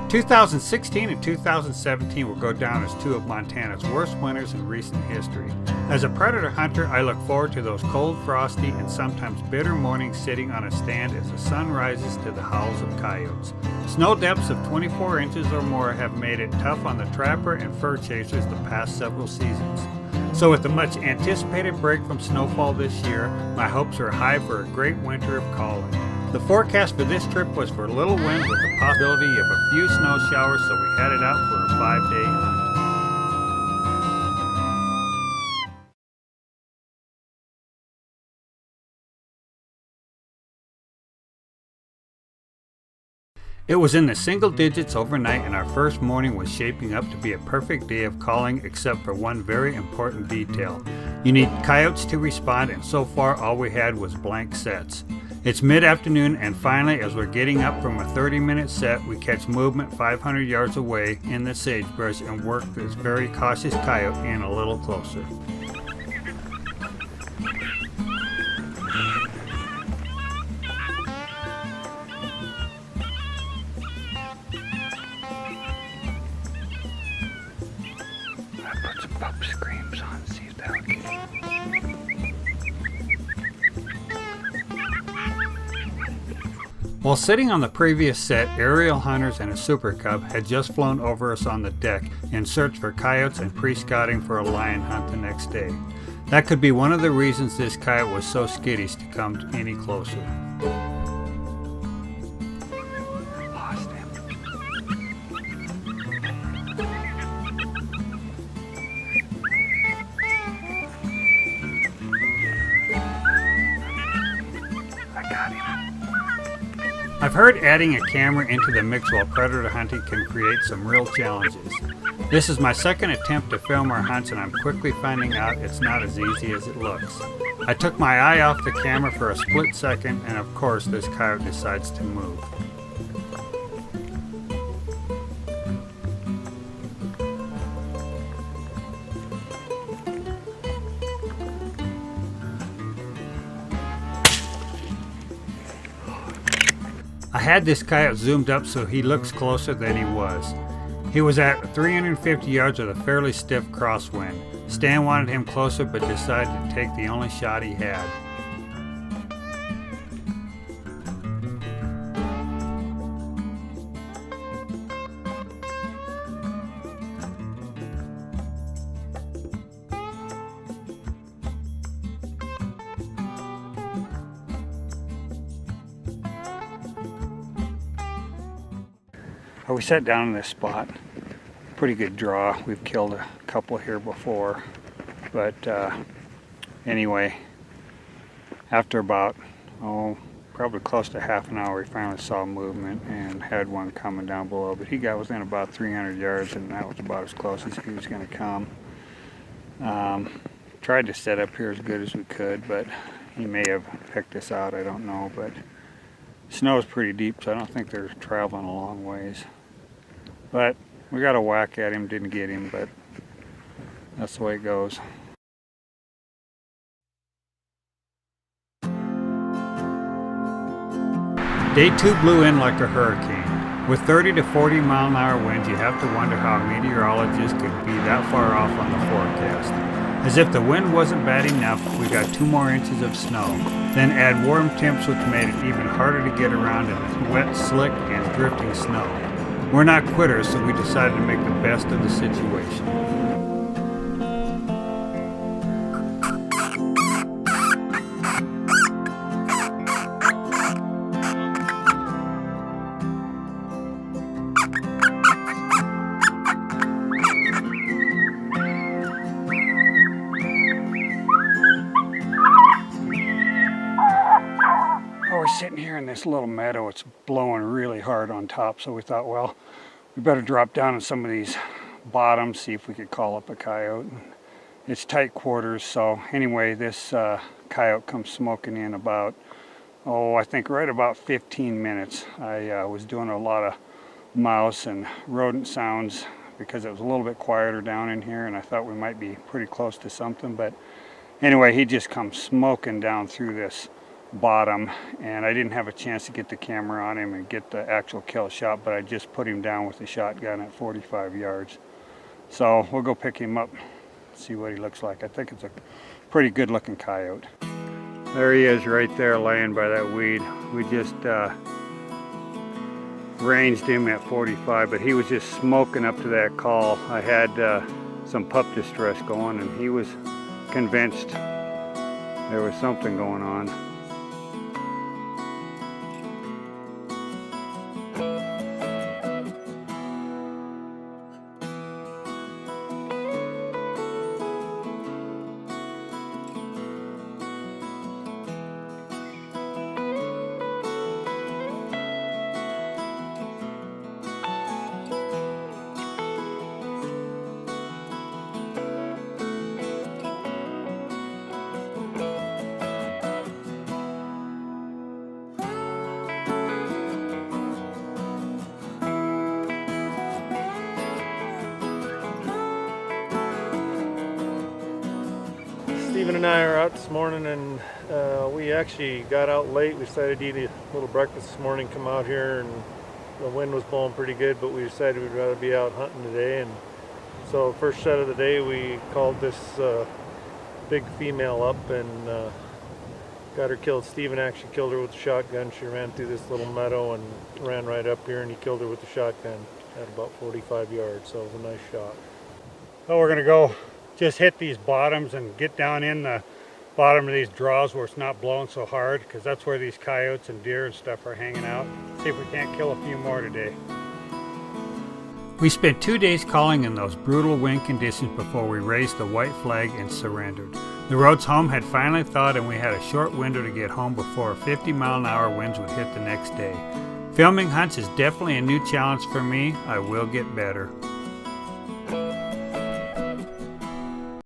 2016 and 2017 will go down as two of Montana's worst winters in recent history. As a predator hunter, I look forward to those cold, frosty, and sometimes bitter mornings sitting on a stand as the sun rises to the howls of coyotes. Snow depths of 24 inches or more have made it tough on the trapper and fur chasers the past several seasons. So with the much anticipated break from snowfall this year, my hopes are high for a great winter of calling. The forecast for this trip was for little wind with the possibility of a few snow showers, so we headed out for a 5-day hunt. It was in the single digits overnight, and our first morning was shaping up to be a perfect day of calling, except for one very important detail. You need coyotes to respond, and so far all we had was blank sets. It's mid-afternoon, and finally, as we're getting up from a 30-minute set, we catch movement 500 yards away in the sagebrush and work this very cautious coyote in a little closer. Put some pup screams on, see if that'll get him. While sitting on the previous set, aerial hunters and a super cub had just flown over us on the deck in search for coyotes and pre-scouting for a lion hunt the next day. That could be one of the reasons this coyote was so skittish to come any closer. Lost him. I got him. I've heard adding a camera into the mix while predator hunting can create some real challenges. This is my second attempt to film our hunts, and I'm quickly finding out it's not as easy as it looks. I took my eye off the camera for a split second, and of course this coyote decides to move. I had this coyote zoomed up so he looks closer than he was. He was at 350 yards with a fairly stiff crosswind. Stan wanted him closer but decided to take the only shot he had. We sat down in this spot. Pretty good draw. We've killed a couple here before, but anyway, after about probably close to half an hour, we finally saw movement and had one coming down below, but he got within about 300 yards, and that was about as close as he was going to come. Tried to set up here as good as we could, but he may have picked us out, I don't know, but snow is pretty deep, so I don't think they're traveling a long ways. But we got a whack at him, didn't get him, but that's the way it goes. Day 2 blew in like a hurricane. With 30 to 40 mile an hour winds, you have to wonder how meteorologists could be that far off on the forecast. As if the wind wasn't bad enough, we got 2 more inches of snow. Then add warm temps, which made it even harder to get around in the wet, slick, and drifting snow. We're not quitters, so we decided to make the best of the situation. Sitting here in this little meadow, it's blowing really hard on top, so we thought, well, we better drop down in some of these bottoms, see if we could call up a coyote. It's tight quarters, so anyway, this coyote comes smoking in about, I think right about 15 minutes. I was doing a lot of mouse and rodent sounds because it was a little bit quieter down in here, and I thought we might be pretty close to something, but anyway, he just comes smoking down through this bottom, and I didn't have a chance to get the camera on him and get the actual kill shot, but I just put him down with the shotgun at 45 yards. So we'll go pick him up, see what he looks like. I think it's a pretty good looking coyote. There he is right there laying by that weed. We just ranged him at 45, but he was just smoking up to that call. I had some pup distress going, and he was convinced there was something going on. Stephen and I are out this morning, and we actually got out late. We decided to eat a little breakfast this morning, come out here, and the wind was blowing pretty good, but we decided we'd rather be out hunting today. And so first set of the day, we called this big female up and got her killed. Stephen actually killed her with a shotgun. She ran through this little meadow and ran right up here, and he killed her with the shotgun at about 45 yards, so it was a nice shot. So we're gonna go just hit these bottoms and get down in the bottom of these draws where it's not blowing so hard, because that's where these coyotes and deer and stuff are hanging out. See if we can't kill a few more today. We spent 2 days calling in those brutal wind conditions before we raised the white flag and surrendered. The roads home had finally thawed, and we had a short window to get home before 50-mile-an-hour winds would hit the next day. Filming hunts is definitely a new challenge for me. I will get better.